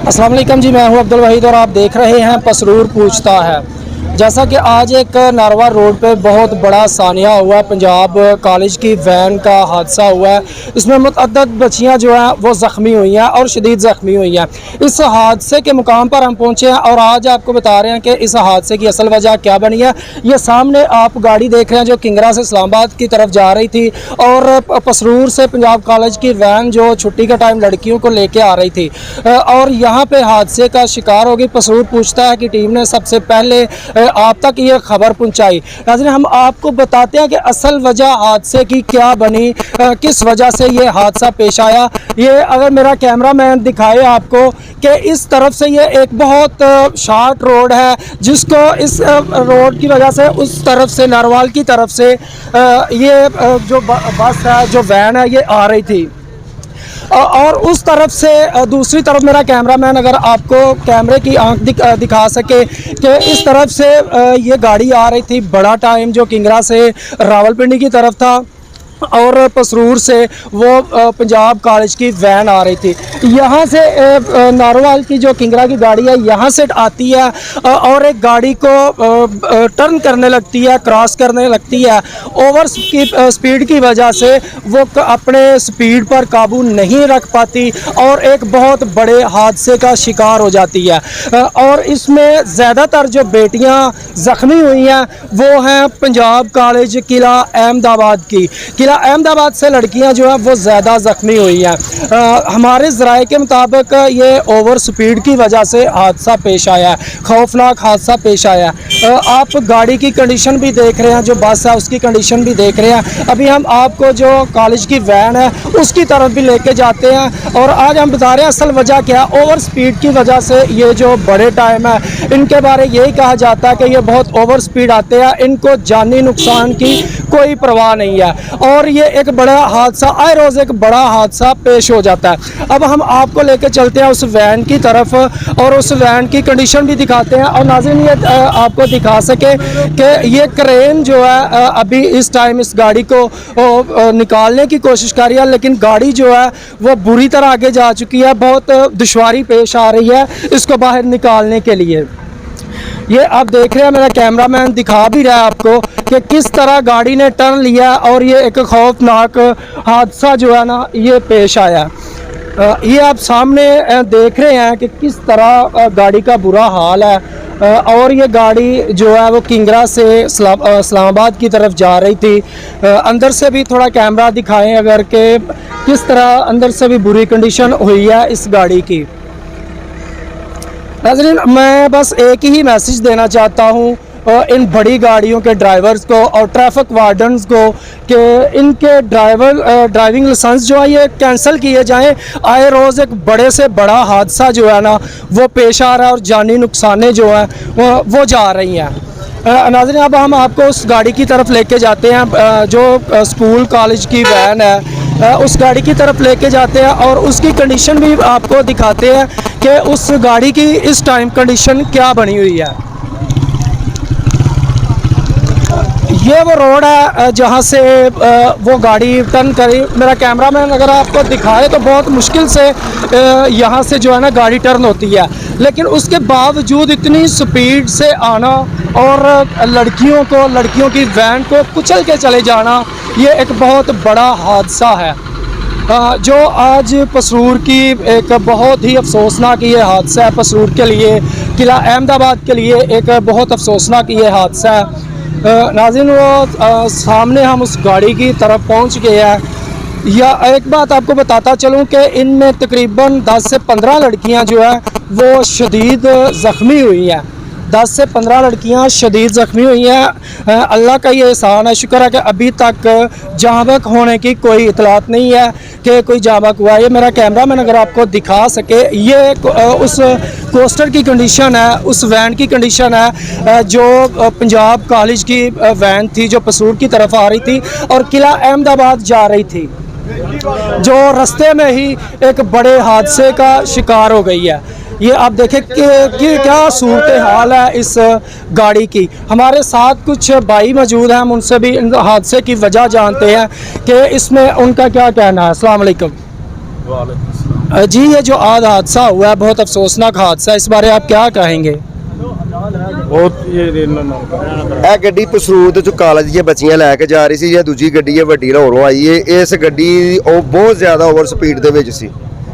अस्सलाम वालेकुम जी, मैं हूं अब्दुल वहीद और आप देख रहे हैं पसरूर पूछता है। जैसा कि आज एक नारवा रोड पे बहुत बड़ा सानिया हुआ, पंजाब कॉलेज की वैन का हादसा हुआ है। इसमें मुतअद्दद बच्चियां जो हैं वो ज़ख्मी हुई हैं और शदीद ज़ख्मी हुई हैं। इस हादसे के मुकाम पर हम पहुंचे हैं और आज आपको बता रहे हैं कि इस हादसे की असल वजह क्या बनी है। ये सामने आप गाड़ी देख रहे हैं जो किंगरा से इस्लामाबाद की तरफ जा रही थी और पसरूर से पंजाब कॉलेज की वैन जो छुट्टी का टाइम लड़कियों को लेके आ रही थी और यहाँ पे हादसे का शिकार होगी। पसरूर पूछता है कि टीम ने सबसे पहले आप तक ये खबर पहुंचाई। नाज़रीन, हम आपको बताते हैं कि असल वजह हादसे की क्या बनी, किस वजह से ये हादसा पेश आया। ये अगर मेरा कैमरा मैन दिखाए आपको कि इस तरफ से ये एक बहुत शॉर्ट रोड है, जिसको इस रोड की वजह से उस तरफ से नारवाल की तरफ से ये जो बस है, जो वैन है, ये आ रही थी और उस तरफ से दूसरी तरफ मेरा कैमरामैन अगर आपको कैमरे की आंख दिखा सके कि इस तरफ से ये गाड़ी आ रही थी। बड़ा टाइम जो किंगरा से रावलपिंडी की तरफ था और पसरूर से वो पंजाब कॉलेज की वैन आ रही थी। यहाँ से नारोवाल की जो किंगरा की गाड़ी है यहाँ से आती है और एक गाड़ी को टर्न करने लगती है, क्रॉस करने लगती है। ओवर स्पीड की वजह से वो अपने स्पीड पर काबू नहीं रख पाती और एक बहुत बड़े हादसे का शिकार हो जाती है। और इसमें ज़्यादातर जो बेटियाँ ज़ख्मी हुई हैं वो हैं पंजाब कॉलेज किला अहमदाबाद की। किला अहमदाबाद से लड़कियां जो है वो ज़्यादा ज़ख्मी हुई हैं। हमारे ज़राए के मुताबिक ये ओवर स्पीड की वजह से हादसा पेश आया है, खौफनाक हादसा पेश आया है। आप गाड़ी की कंडीशन भी देख रहे हैं, जो बस है उसकी कंडीशन भी देख रहे हैं। अभी हम आपको जो कॉलेज की वैन है उसकी तरफ भी लेके जाते हैं और आज हम बता रहे हैं असल वजह क्या है। ओवर स्पीड की वजह से ये जो बड़े टाइम है इनके बारे यही कहा जाता है कि ये बहुत ओवर स्पीड आते हैं, इनको जानी नुकसान की कोई परवाह नहीं है और ये एक बड़ा हादसा, आए रोज़ एक बड़ा हादसा पेश हो जाता है। अब हम आपको लेके चलते हैं उस वैन की तरफ और उस वैन की कंडीशन भी दिखाते हैं और नाज़रीन ये आपको दिखा सके कि ये क्रेन जो है अभी इस टाइम इस गाड़ी को निकालने की कोशिश कर रही है, लेकिन गाड़ी जो है वो बुरी तरह आगे जा चुकी है। बहुत दुश्वारी पेश आ रही है इसको बाहर निकालने के लिए। ये आप देख रहे हैं, मेरा कैमरामैन दिखा भी रहा है आपको कि किस तरह गाड़ी ने टर्न लिया और ये एक खौफनाक हादसा जो है ना ये पेश आया। ये आप सामने देख रहे हैं कि किस तरह गाड़ी का बुरा हाल है और ये गाड़ी जो है वो किंगरा से इस्लामाबाद की तरफ जा रही थी। अंदर से भी थोड़ा कैमरा दिखाएं अगर कि किस तरह अंदर से भी बुरी कंडीशन हुई है इस गाड़ी की। नाज़रीन, मैं बस एक ही मैसेज देना चाहता हूँ इन बड़ी गाड़ियों के ड्राइवर्स को और ट्रैफिक वार्डन्स को कि इनके ड्राइविंग लाइसेंस जो है ये कैंसिल किए जाएं। आए रोज़ एक बड़े से बड़ा हादसा जो है ना वो पेश आ रहा है और जानी नुकसानें जो हैं वो जा रही हैं। नाज़रीन, अब हम आपको उस गाड़ी की तरफ लेके जाते हैं जो स्कूल कॉलेज की वैन है, उस गाड़ी की तरफ लेके जाते हैं और उसकी कंडीशन भी आपको दिखाते हैं कि उस गाड़ी की इस टाइम कंडीशन क्या बनी हुई है। ये वो रोड है जहाँ से वो गाड़ी टर्न करी। मेरा कैमरामैन अगर आपको दिखाए तो बहुत मुश्किल से यहाँ से जो है ना गाड़ी टर्न होती है, लेकिन उसके बावजूद इतनी स्पीड से आना और लड़कियों की वैन को कुचल के चले जाना ये एक बहुत बड़ा हादसा है जो आज पसरूर की एक बहुत ही अफसोसनाक ये हादसा है। पसरूर के लिए, किला अहमदाबाद के लिए एक बहुत अफसोसनाक ये हादसा है। नाज़रीन, वो सामने हम उस गाड़ी की तरफ पहुंच गए हैं। या एक बात आपको बताता चलूं कि इनमें तकरीबन 10 से 15 लड़कियां जो है वो शदीद ज़ख्मी हुई हैं। 10 से 15 लड़कियां शदीद ज़ख्मी हुई हैं। अल्लाह का ये एहसान है, शुक्र है कि अभी तक जहाँ बहक होने की कोई इतलात नहीं है कि कोई जहाँ बहक हुआ है। ये मेरा कैमरामैन अगर आपको दिखा सके, ये उस कोस्टर की कंडीशन है, उस वैन की कंडीशन है जो पंजाब कॉलेज की वैन थी जो पसरूर की तरफ आ रही थी और किला अहमदाबाद जा रही थी, जो रास्ते में ही एक बड़े हादसे का शिकार हो गई है। ये आप देखें कि क्या सूरत हाल है इस गाड़ी की। हमारे साथ कुछ भाई मौजूद हैं, हम उनसे भी इन हादसे की वजह जानते हैं कि इसमें उनका क्या कहना है। अस्सलाम वालेकुम। वालेकुम सलाम। जी, ये जो आज हादसा हुआ है बहुत अफसोसनाक हादसा है, इस बारे आप क्या कहेंगे? ਇਹ ਗੱਡੀ ਪਸਰੂਰ ਦੇ ਚੋਂ ਕਾਲਜ ਦੀਆਂ ਬੱਚੀਆਂ ਲੈ ਕੇ ਜਾ ਰਹੀ ਸੀ ਜਾਂ ਦੂਜੀ ਗੱਡੀ ਹੈ ਵੱਡੀ ਲਾਹੌਰੋਂ ਆਈ ਹੈ। ਇਸ ਗੱਡੀ ਉਹ ਬਹੁਤ ਜ਼ਿਆਦਾ ਓਵਰ ਸਪੀਡ ਦੇ ਵਿੱਚ ਸੀ।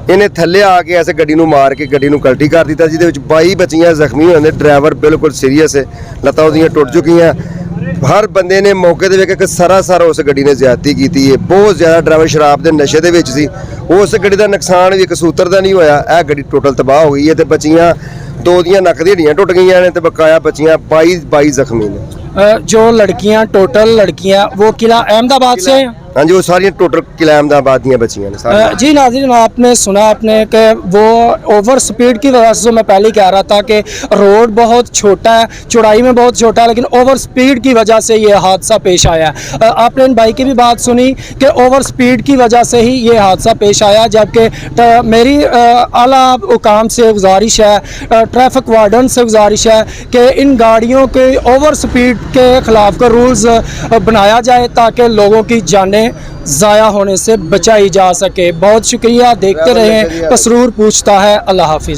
ਇਹਨੇ ਥੱਲੇ ਆ ਕੇ ਇਸ ਗੱਡੀ ਨੂੰ ਮਾਰ ਕੇ ਗੱਡੀ ਨੂੰ ਕਲਟੀ ਕਰ ਦਿੱਤਾ, ਜਿਹਦੇ ਵਿੱਚ 22 ਬੱਚੀਆਂ ਜ਼ਖਮੀ ਹੋਏ ਨੇ। ਡਰਾਈਵਰ ਬਿਲਕੁਲ ਸੀਰੀਅਸ ਹੈ, ਲੱਤਾਂ ਉਹਦੀਆਂ ਟੁੱਟ ਚੁੱਕੀਆਂ। ਹਰ ਬੰਦੇ ਨੇ ਮੌਕੇ ਤੇ ਵੇਖ ਕੇ ਸਰਾਸਰ ਉਸ ਗੱਡੀ ਨੇ ਜ਼ਿਆਦਤੀ ਕੀਤੀ ਹੈ। ਬਹੁਤ ਜ਼ਿਆਦਾ ਡਰਾਈਵਰ ਸ਼ਰਾਬ ਦੇ ਨਸ਼ੇ ਦੇ ਵਿੱਚ ਸੀ। ਉਸ ਗੱਡੀ ਦਾ ਨੁਕਸਾਨ ਵੀ ਕਸੂਤਰ ਦਾ ਨਹੀਂ ਹੋਇਆ, ਇਹ ਗੱਡੀ ਟੋਟਲ ਤਬਾਹ ਹੋ ਗਈ ਹੈ ਤੇ ਬੱਚੀਆਂ ਦੋ ਦੀਆਂ ਨੱਕ ਦੀਆਂ ਹੱਡੀਆਂ ਟੁੱਟ ਗਈਆਂ ਨੇ ਤੇ ਬਕਾਇਆ ਬੱਚੀਆਂ 22 ਜ਼ਖਮੀ ਨੇ। जो लड़कियां, टोटल लड़कियां वो किला अहमदाबाद से हैं? हाँ जी, वो सारी टोटल किला अहमदाबाद दी बच्चियां ने सारी। जी नाज़रीन, आपने सुना आपने कि वो ओवर स्पीड की वजह से, मैं पहले कह रहा था कि रोड बहुत छोटा है, चौड़ाई में बहुत छोटा है, लेकिन ओवर स्पीड की वजह से ये हादसा पेश आया है। आपने इन भाई की भी बात सुनी कि ओवर स्पीड की वजह से ही ये हादसा पेश आया, जबकि मेरी आला हुकाम से गुजारिश है, ट्रैफिक वार्डन से गुजारिश है कि इन गाड़ियों के ओवर स्पीड के खिलाफ का रूल्स बनाया जाए ताकि लोगों की जानें ज़ाया होने से बचाई जा सके। बहुत शुक्रिया, देखते रहें पसरूर पूछता है। अल्लाह हाफिज़।